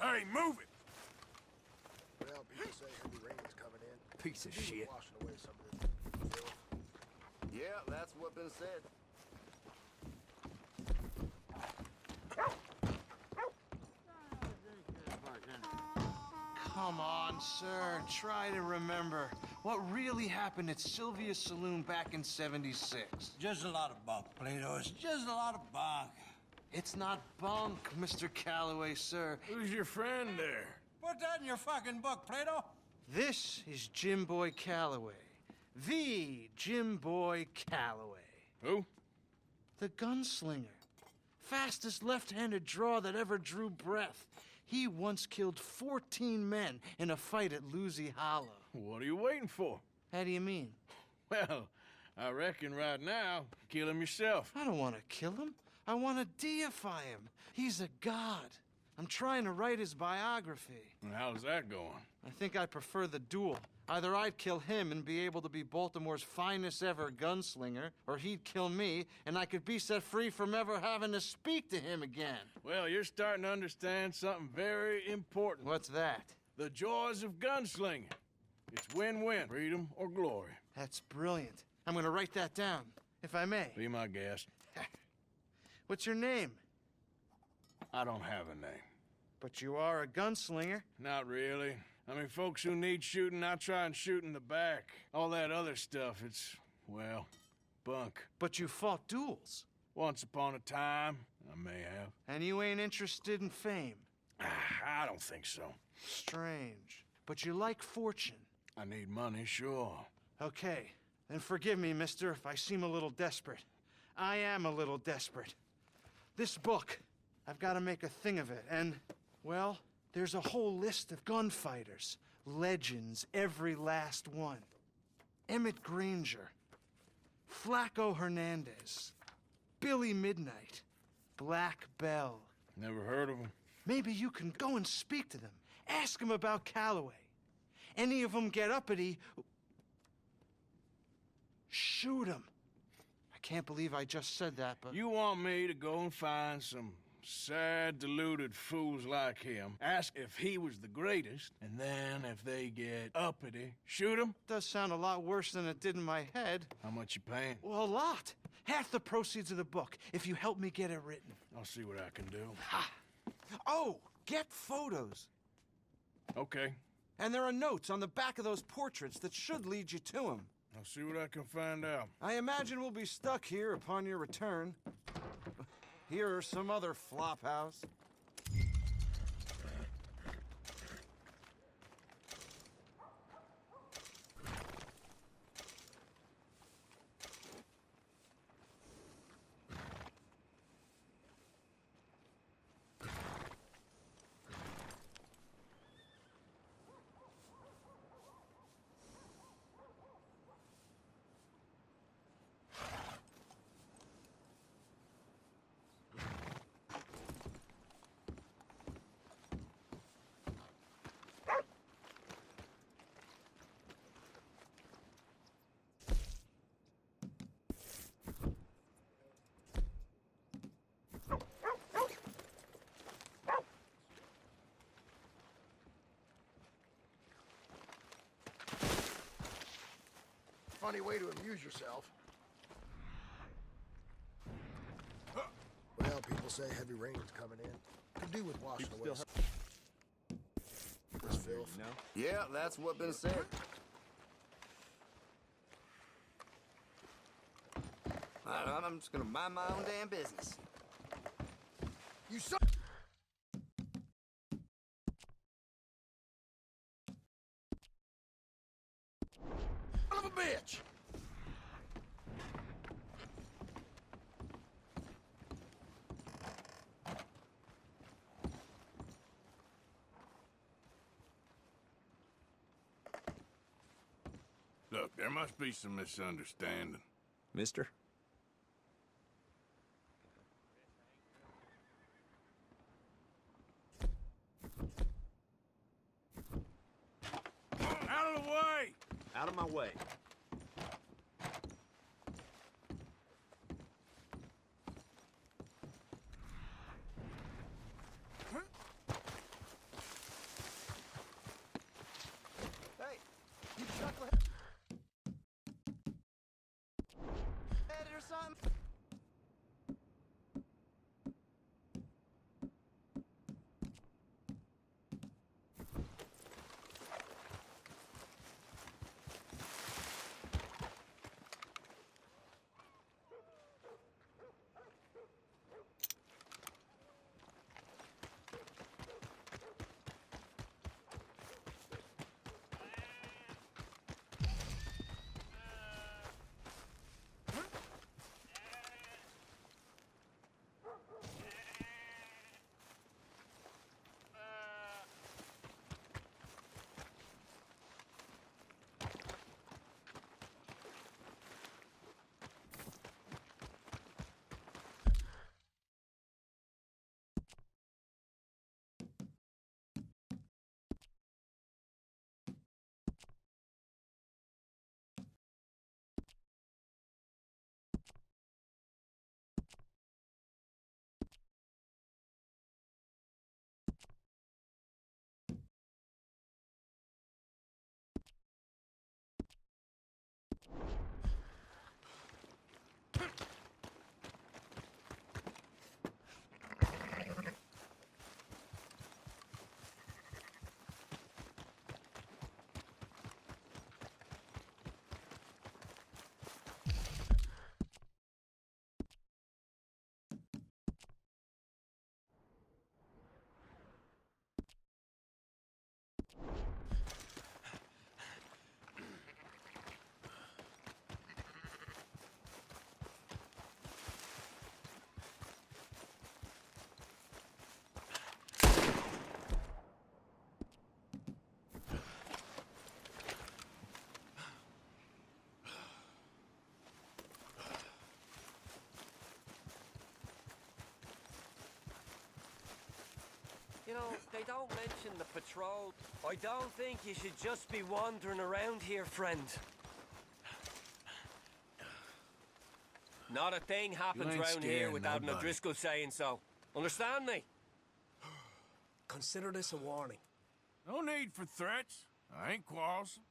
Hey, move it! Well, people say heavy rain is coming in. Piece of shit. Washing away some of this filth. Yeah, that's what been said. Come on, sir. Try to remember. What really happened at Sylvia's Saloon back in '76? Just a lot of bunk, Plato. It's just a lot of bunk. It's not bunk, Mr. Calloway, sir. Who's your friend there? Put that in your fucking book, Plato. This is Jim Boy Calloway. The Jim Boy Calloway. Who? The gunslinger. Fastest left-handed draw that ever drew breath. He once killed 14 men in a fight at Lucy Hollow. What are you waiting for? How do you mean? Well, I reckon right now, kill him yourself. I don't want to kill him. I want to deify him. He's a god. I'm trying to write his biography. And how's that going? I think I prefer the duel. Either I'd kill him and be able to be Baltimore's finest ever gunslinger, or he'd kill me and I could be set free from ever having to speak to him again. Well, you're starting to understand something very important. What's that? The joys of gunslinging. It's win-win, freedom or glory. That's brilliant. I'm gonna write that down, if I may. Be my guest. What's your name? I don't have a name. But you are a gunslinger. Not really. I mean, folks who need shooting, I try and shoot in the back. All that other stuff, it's, well, bunk. But you fought duels. Once upon a time, I may have. And you ain't interested in fame. I don't think so. Strange. But you like fortune. I need money, sure. Okay, then forgive me, mister, if I seem a little desperate. I am a little desperate. This book, I've got to make a thing of it, and, well, there's a whole list of gunfighters. Legends, every last one. Emmett Granger, Flaco Hernandez, Billy Midnight, Black Bell. Never heard of him. Maybe you can go and speak to them. Ask them about Calloway. Any of them get uppity, shoot them. I can't believe I just said that, but... You want me to go and find some sad, deluded fools like him, ask if he was the greatest, and then if they get uppity, shoot him? Does sound a lot worse than it did in my head. How much you paying? Well, a lot. Half the proceeds of the book, if you help me get it written. I'll see what I can do. Ha! Oh, get photos. Okay. And there are notes on the back of those portraits that should lead you to him. I'll see what I can find out. I imagine we'll be stuck here upon your return. Here or some other flop house. Funny way to amuse yourself. Well, people say heavy rain is coming in. Could do with washing away this filth. Yeah, that's what been said. I'm just gonna mind my own damn business. You son of a bitch! Look, there must be some misunderstanding. Mister? Out of the way! Out of my way. You know, they don't mention the patrol. I don't think you should just be wandering around here, friend. Not a thing happens ain't round here scaring without an nobody. O'Driscoll saying so. Understand me? Consider this a warning. No need for threats. I ain't quarrelsome.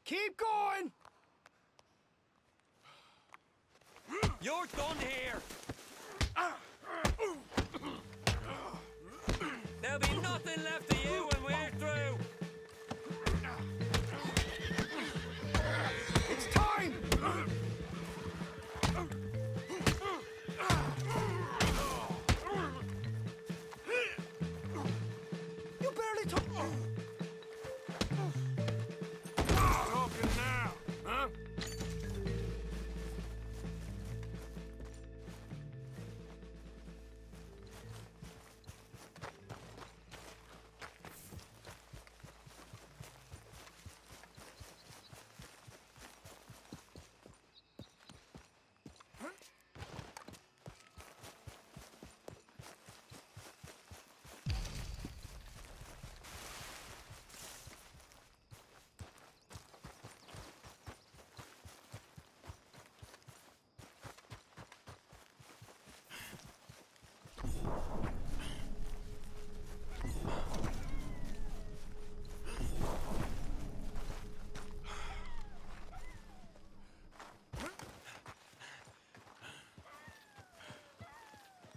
Keep going! You're done here! There'll be nothing left of you when we're through! It's time! You barely took... Talking now, huh?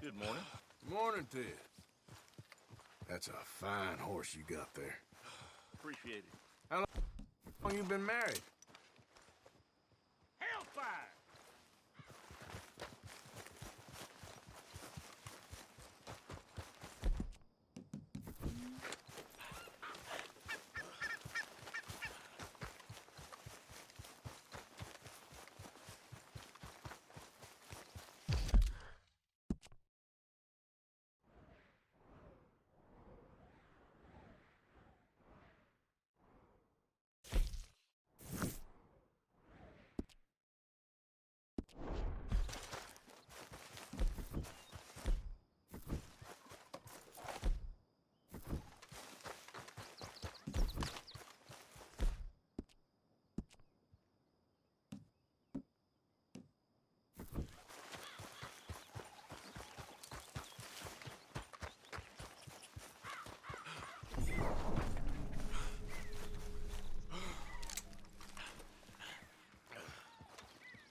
Good morning. Morning to you. That's a fine horse you got there. Appreciate it. How long you been married? Hellfire!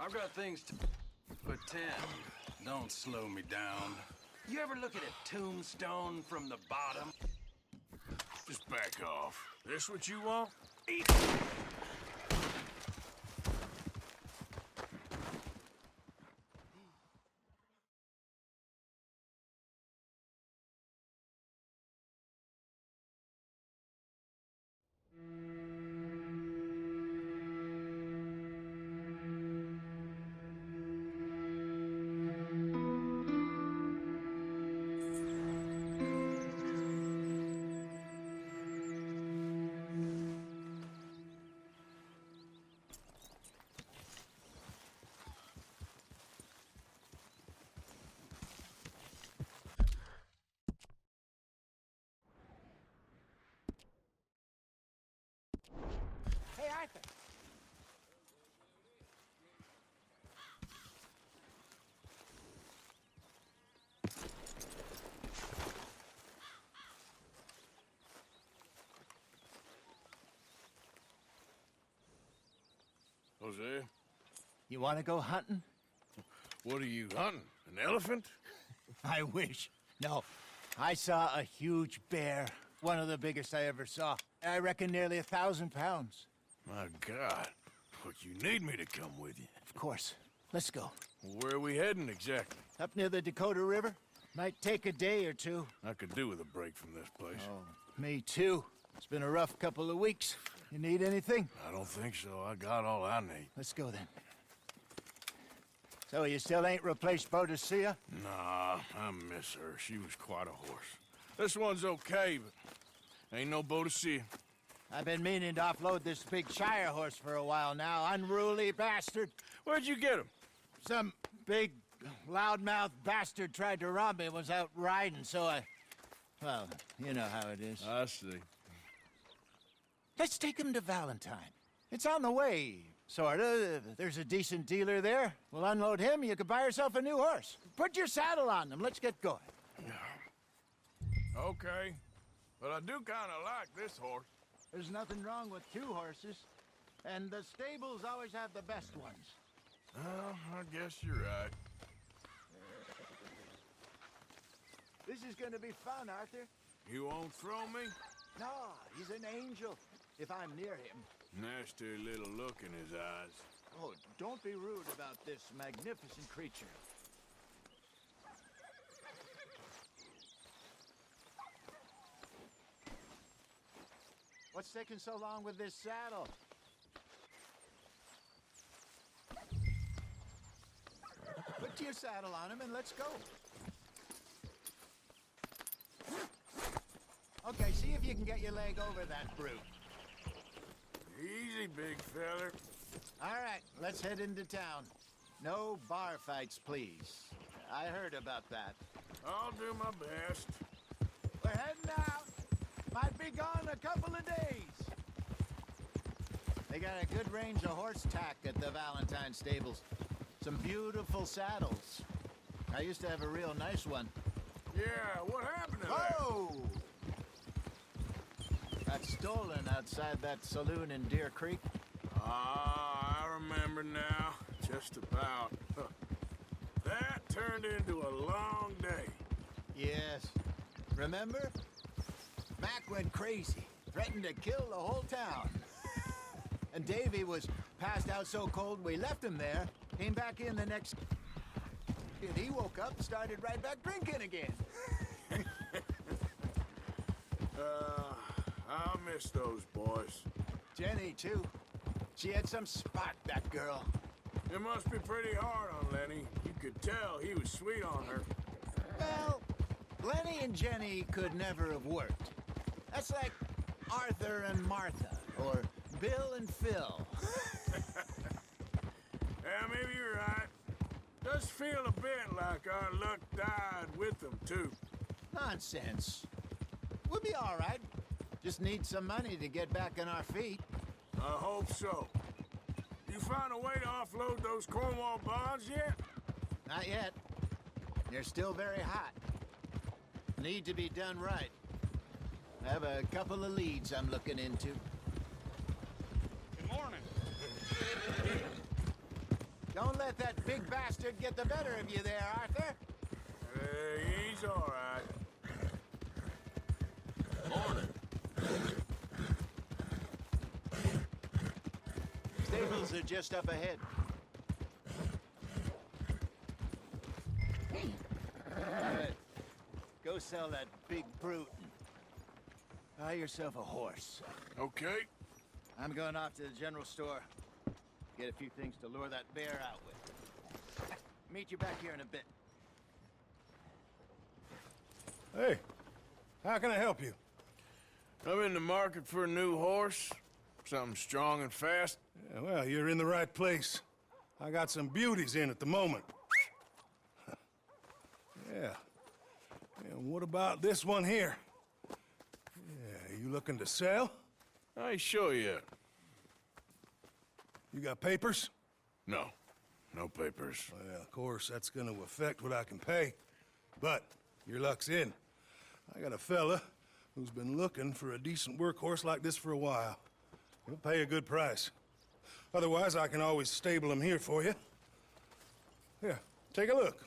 I've got things to pretend. Don't slow me down. You ever look at a tombstone from the bottom? Just back off. This what you want? Hey, Arthur. Jose, You want to go hunting? what are you hunting? An elephant? I wish. No. I saw a huge bear. One of the biggest I ever saw. I reckon nearly 1,000 pounds. My God. But you need me to come with you. Of course. Let's go. Where are we heading exactly? Up near the Dakota River. Might take a day or two. I could do with a break from this place. Oh, me too. It's been a rough couple of weeks. You need anything? I don't think so. I got all I need. Let's go then. So you still ain't replaced Boadicea? Nah, I miss her. She was quite a horse. This one's okay, but ain't no Boadicea. I've been meaning to offload this big Shire horse for a while now. Unruly bastard. Where'd you get him? Some big, loudmouth bastard tried to rob me and was out riding, so Well, you know how it is. I see. Let's take him to Valentine. It's on the way, sorta. There's a decent dealer there. We'll unload him, you could buy yourself a new horse. Put your saddle on them, let's get going. Okay. But I do kind of like this horse. There's nothing wrong with two horses. And the stables always have the best ones. Well, I guess you're right. This is gonna be fun, Arthur. You won't throw me? No, he's an angel, if I'm near him. Nasty little look in his eyes. Oh, don't be rude about this magnificent creature. What's taking so long with this saddle? Put your saddle on him and let's go. Okay, see if you can get your leg over that brute. Easy, big feller. All right, let's head into town. No bar fights, please. I heard about that. I'll do my best. We're heading out. Might be gone a couple of days. They got a good range of horse tack at the Valentine stables. Some beautiful saddles. I used to have a real nice one. Yeah, what happened to that? Oh! Got stolen outside that saloon in Deer Creek. Ah, I remember now. Just about. Huh. That turned into a long day. Yes. Remember? Mac went crazy, threatened to kill the whole town. And Davy was passed out so cold we left him there, came back in the next... And he woke up and started right back drinking again. I'll miss those boys. Jenny, too. She had some spark, that girl. It must be pretty hard on Lenny. You could tell he was sweet on her. Well, Lenny and Jenny could never have worked. That's like Arthur and Martha, or Bill and Phil. Yeah, maybe you're right. Does feel a bit like our luck died with them, too. Nonsense. We'll be all right. Just need some money to get back on our feet. I hope so. You find a way to offload those Cornwall bonds yet? Not yet. They're still very hot. Need to be done right. I have a couple of leads I'm looking into. Good morning. Don't let that big bastard get the better of you there, Arthur. He's all right. Morning. Stables are just up ahead. Good. Go sell that big brute. Buy yourself a horse. Okay. I'm going off to the general store. Get a few things to lure that bear out with. Meet you back here in a bit. Hey, how can I help you? I'm in the market for a new horse. Something strong and fast. Yeah, well, you're in the right place. I got some beauties in at the moment. Yeah. And what about this one here? Yeah, you looking to sell? I ain't sure yet. You got papers? No. No papers. Well, of course, that's gonna affect what I can pay. But your luck's in. I got a fella who's been looking for a decent workhorse like this for a while. He'll pay a good price. Otherwise, I can always stable him here for you. Here, take a look.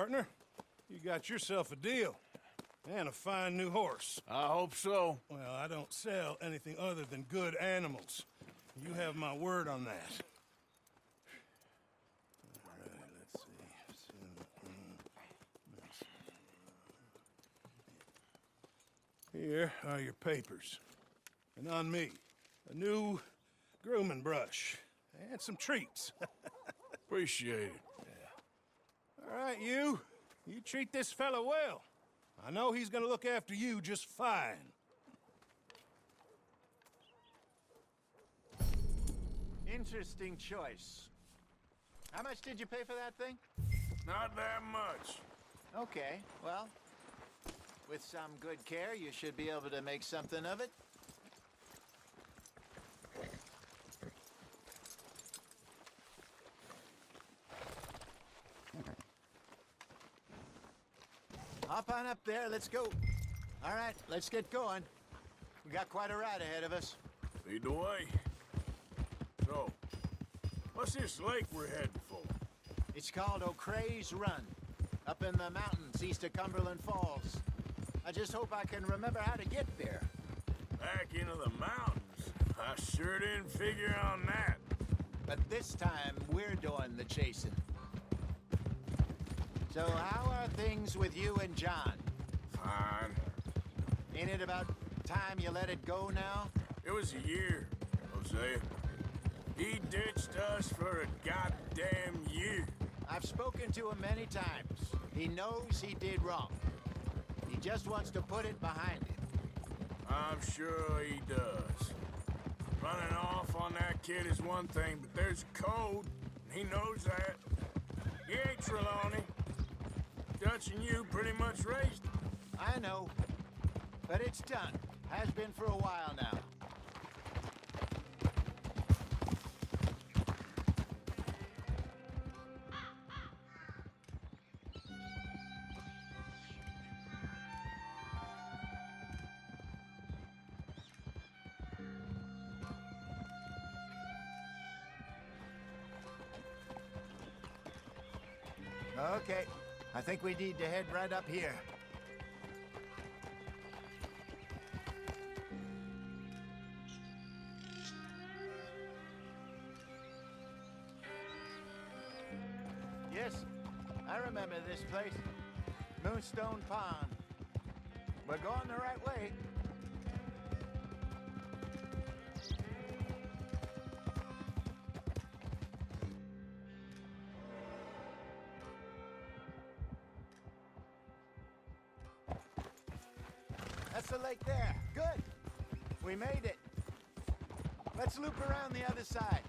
partner. You got yourself a deal. And a fine new horse. I hope so. Well, I don't sell anything other than good animals. You have my word on that. All right, let's see. Here are your papers. And on me, a new grooming brush. And some treats. Appreciate it. All right, you. You treat this fella well. I know he's gonna look after you just fine. Interesting choice. How much did you pay for that thing? Not that much. Okay, well, with some good care, you should be able to make something of it. Hop on up there, let's go. All right, let's get going. We got quite a ride ahead of us. Lead the way. So, what's this lake we're heading for? It's called O'Creagh's Run, up in the mountains east of Cumberland Falls. I just hope I can remember how to get there. Back into the mountains? I sure didn't figure on that. But this time, we're doing the chasing. So how are things with you and John? Fine. Ain't it about time you let it go now? It was a year, Hosea. He ditched us for a goddamn year. I've spoken to him many times. He knows he did wrong. He just wants to put it behind him. I'm sure he does. Running off on that kid is one thing, but there's a code, and he knows that. He ain't Trelawney. Dutch and you pretty much raised him. I know, but it's done. Has been for a while now. Okay, I think we need to head right up here. Yes, I remember this place. Moonstone Pond. We're going the right way. That's the lake there. Good. We made it. Let's loop around the other side.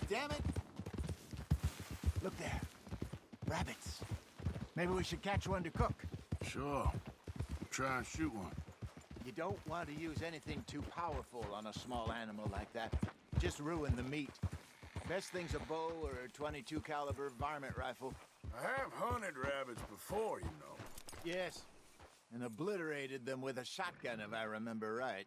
Damn it! Look there. Rabbits. Maybe we should catch one to cook. Sure. Try and shoot one. You don't want to use anything too powerful on a small animal like that. Just ruin the meat. Best thing's a bow or a .22 caliber varmint rifle. I have hunted rabbits before, you know. Yes. And obliterated them with a shotgun, if I remember right.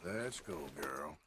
Let's go, girl.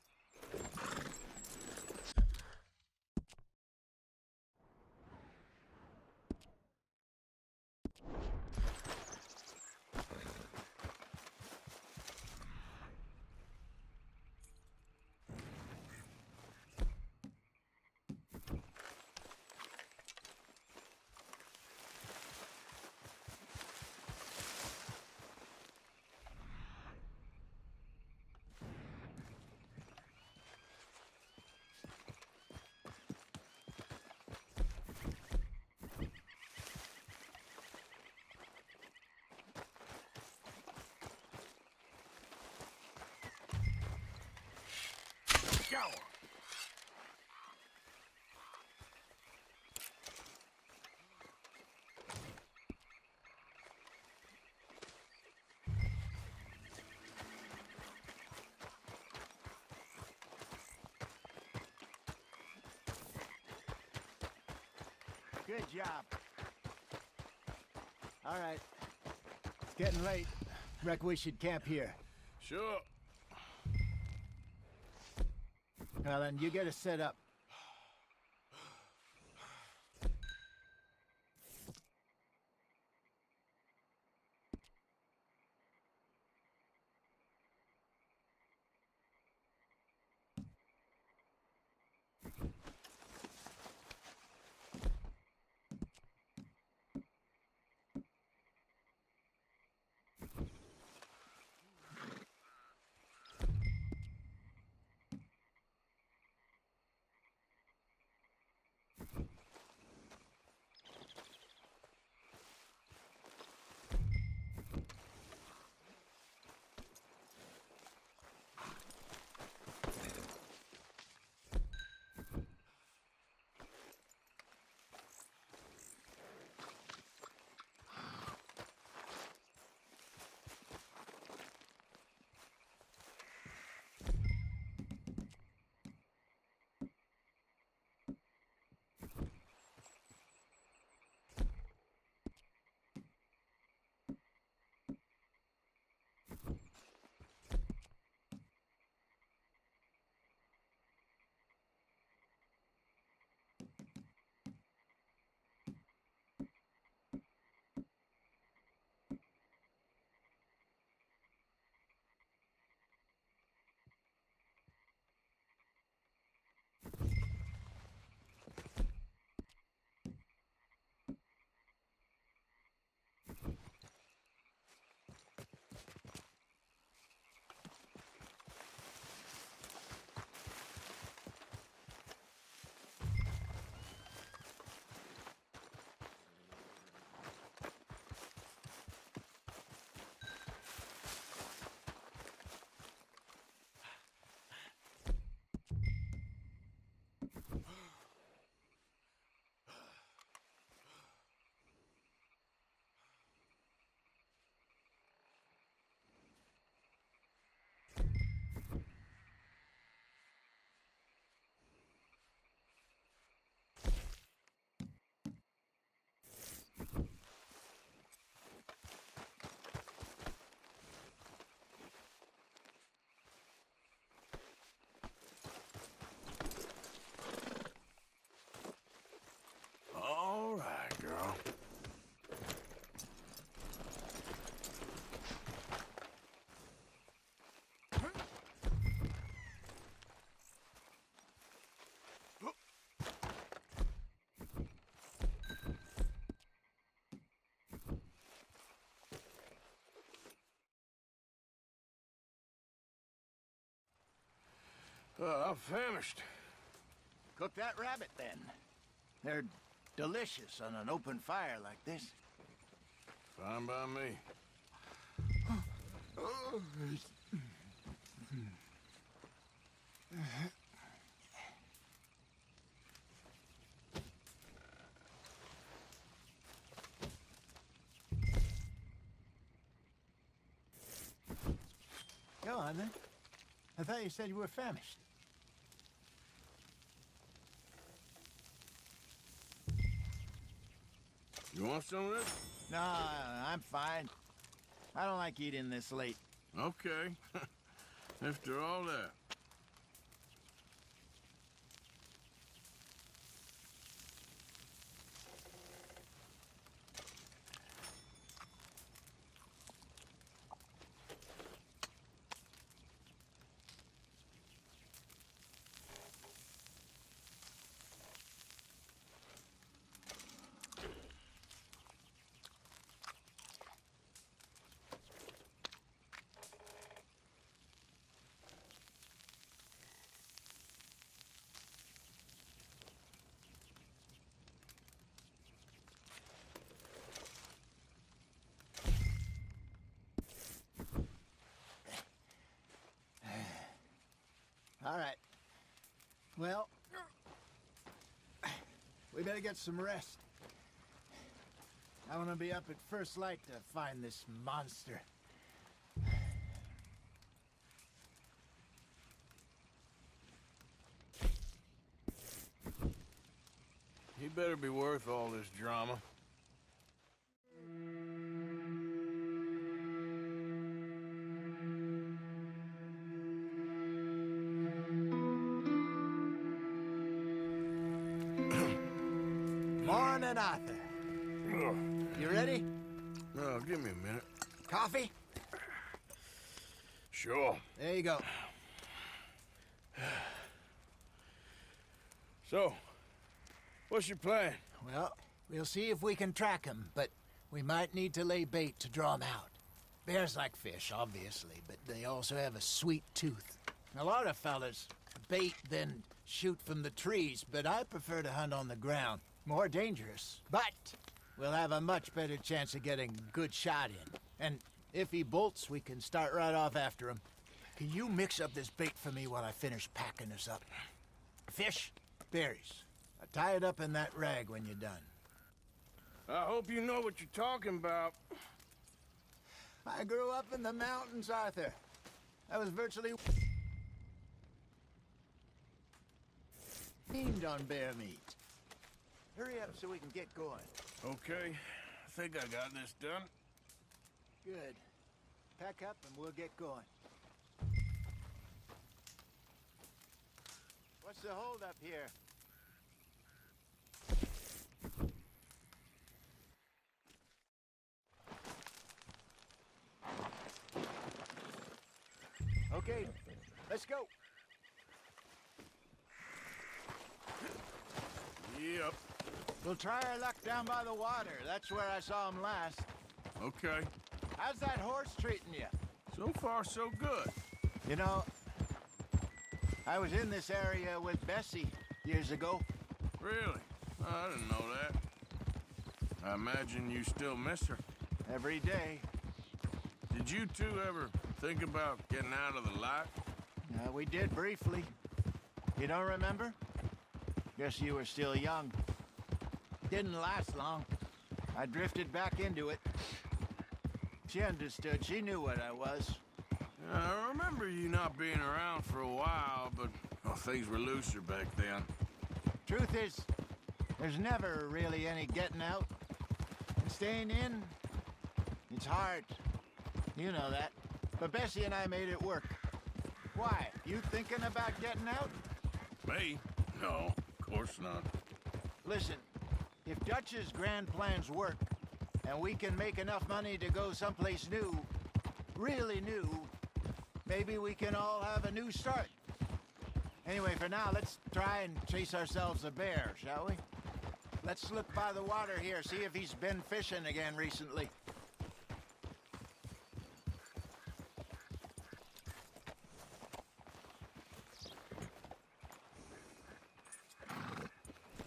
Go! Good job. All right. It's getting late. Reckon we should camp here. Sure. Well, then, you get us set up. All right, girl. I'm famished. Cook that rabbit, then. They're delicious on an open fire like this. Fine by me. Go on, then. I thought you said you were famished. You want some of this? No, I'm fine. I don't like eating this late. Okay. After all that. All right. Well, we better get some rest. I want to be up at first light to find this monster. You better be worth all this drama. Morning, Arthur. You ready? No, give me a minute. Coffee? Sure. There you go. So, what's your plan? Well, we'll see if we can track him, but we might need to lay bait to draw him out. Bears like fish, obviously, but they also have a sweet tooth. A lot of fellas bait, then shoot from the trees, but I prefer to hunt on the ground. More dangerous, but we'll have a much better chance of getting a good shot in. And if he bolts, we can start right off after him. Can you mix up this bait for me while I finish packing this up? Fish, berries. Tie it up in that rag when you're done. I hope you know what you're talking about. I grew up in the mountains, Arthur. I was virtually weaned on bear meat. Hurry up so we can get going. Okay, I think I got this done. Good. Pack up and we'll get going. What's the holdup here? Okay, let's go. Yep. We'll try our luck down by the water. That's where I saw him last. Okay. How's that horse treating you? So far, so good. You know, I was in this area with Bessie years ago. Really? I didn't know that. I imagine you still miss her. Every day. Did you two ever think about getting out of the light? We did briefly. You don't remember? Guess you were still young. Didn't last long. I drifted back into it. She understood. She knew what I was. I remember you not being around for a while, but things were looser back then. Truth is, there's never really any getting out. And staying in, it's hard. You know that. But Bessie and I made it work. Why? You thinking about getting out? Me? No, of course not. Listen, if Dutch's grand plans work, and we can make enough money to go someplace new, really new, maybe we can all have a new start. Anyway, for now, let's try and chase ourselves a bear, shall we? Let's look by the water here, see if he's been fishing again recently.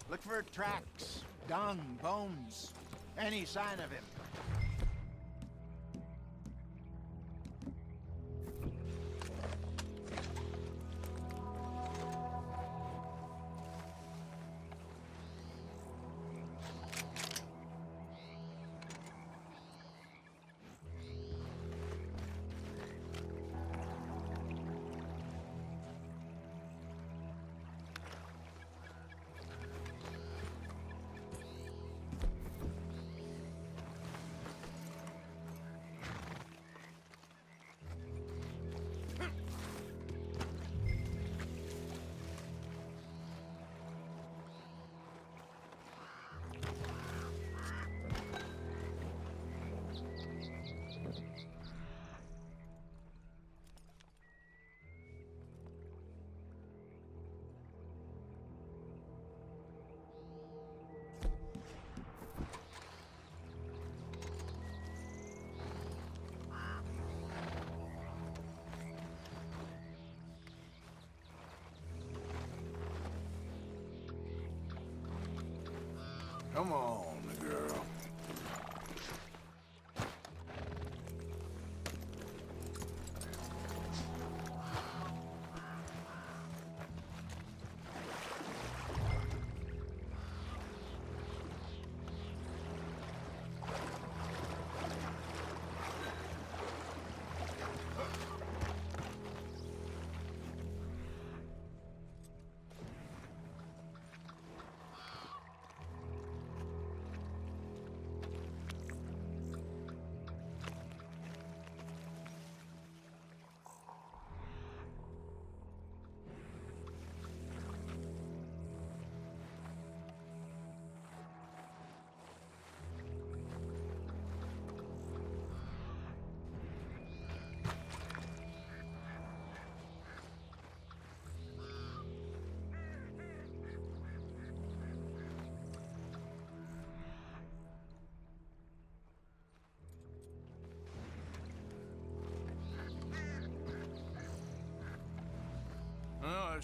Look for tracks, dung, bones, any sign of him. Come on, girl.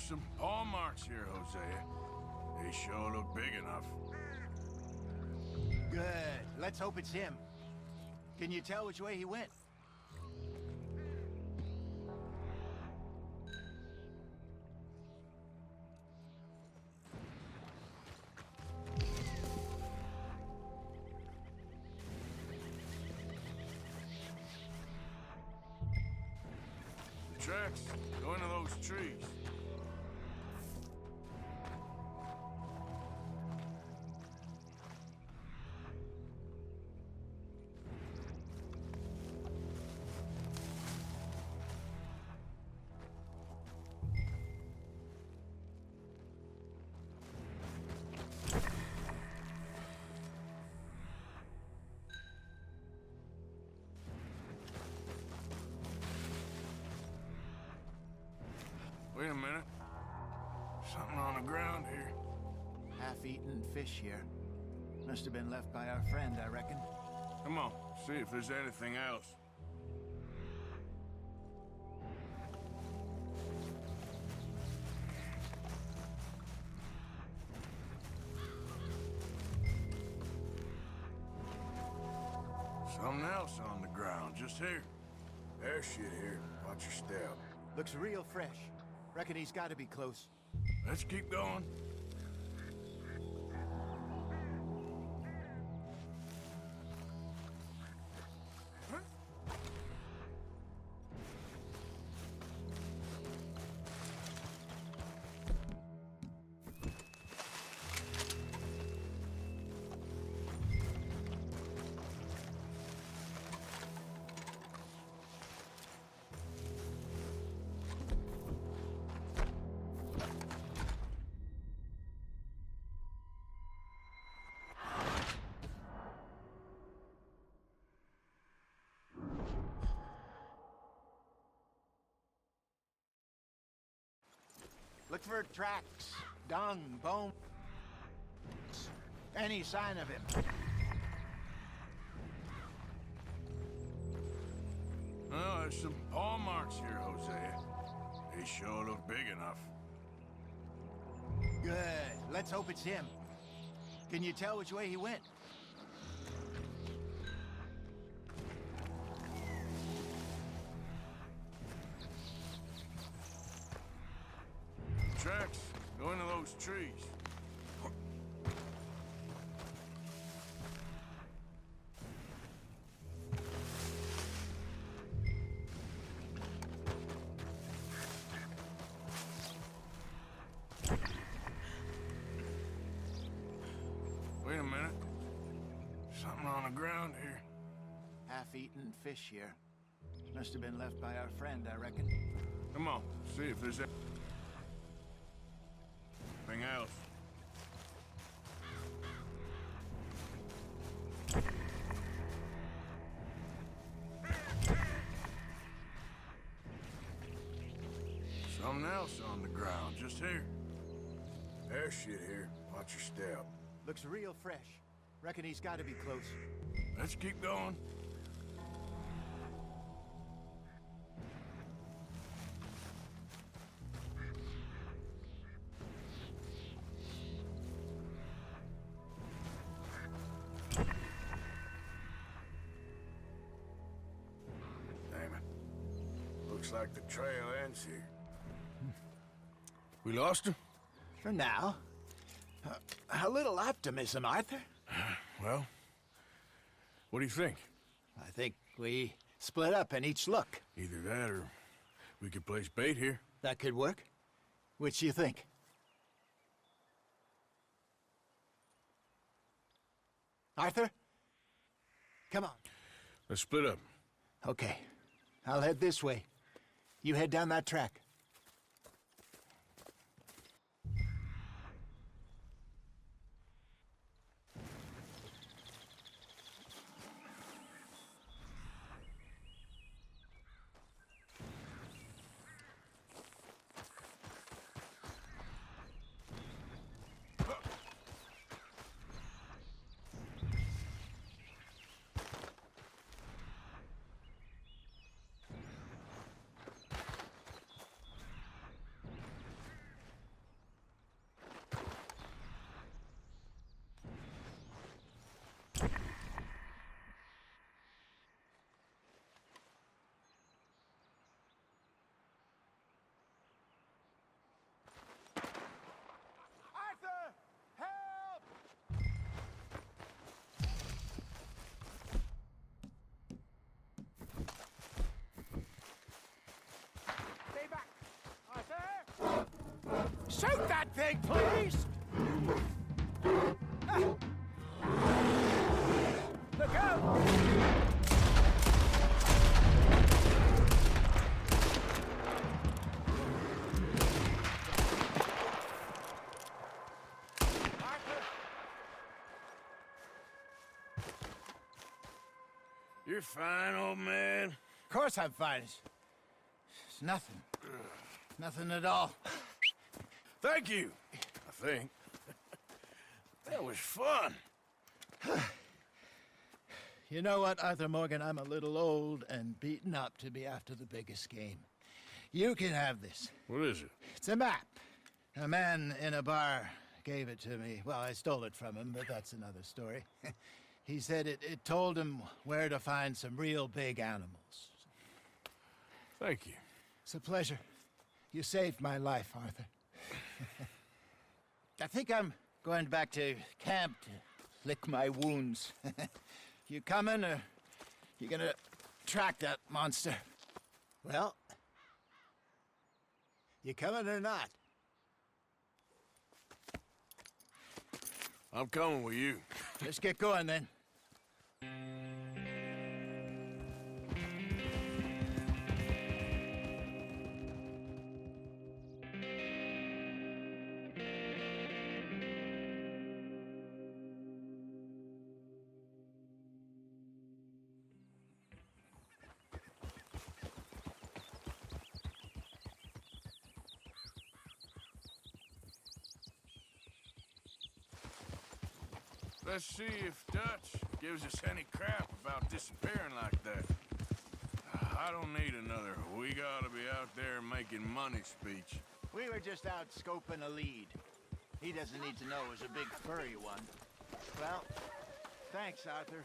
there's some paw marks here, Hosea. They sure look big enough. Good. Let's hope it's him. Can you tell which way he went? The tracks go into those trees. Wait a minute. Something on the ground here. Half-eaten fish here. Must have been left by our friend, I reckon. Come on, see if there's anything else. Something else on the ground, just here. There's shit here. Watch your step. Looks real fresh. Reckon he's got to be close. Let's keep going. Look for tracks, dung, bones, any sign of him. Oh, there's some paw marks here, Hosea. They sure look big enough. Good. Let's hope it's him. Can you tell which way he went? Tracks go into those trees. Wait a minute. Something on the ground here. Half-eaten fish here. Must have been left by our friend, I reckon. Come on, see if there's anything else. Something else on the ground, just here. There's shit here. Watch your step. Looks real fresh. Reckon he's got to be close. Let's keep going. Damn it. Looks like the trail ends here. We lost him? For now. A little optimism, Arthur. Well, what do you think? I think we split up and each look. Either that or we could place bait here. That could work. Which do you think? Arthur? Come on. Let's split up. Okay. I'll head this way. You head down that track. leg, please! Look out! You're fine, old man. Of course I'm fine. It's nothing. Nothing at all. Thank you, I think. That was fun. You know what, Arthur Morgan? I'm a little old and beaten up to be after the biggest game. You can have this. What is it? It's a map. A man in a bar gave it to me. Well, I stole it from him, but that's another story. He said it told him where to find some real big animals. Thank you. It's a pleasure. You saved my life, Arthur. I think I'm going back to camp to lick my wounds. You coming, or you gonna track that monster? Well, you coming or not? I'm coming with you. Let's get going, then. Let's see if Dutch gives us any crap about disappearing like that. I don't need another "we gotta be out there making money" speech. We were just out scoping a lead. He doesn't need to know it was a big furry one. Well, thanks, Arthur.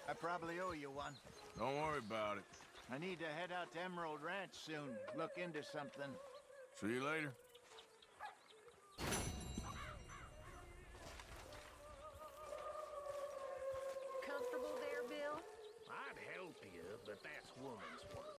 I probably owe you one. Don't worry about it. I need to head out to Emerald Ranch soon. Look into something. See you later. Comfortable there, Bill? I'd help you, but that's woman's work.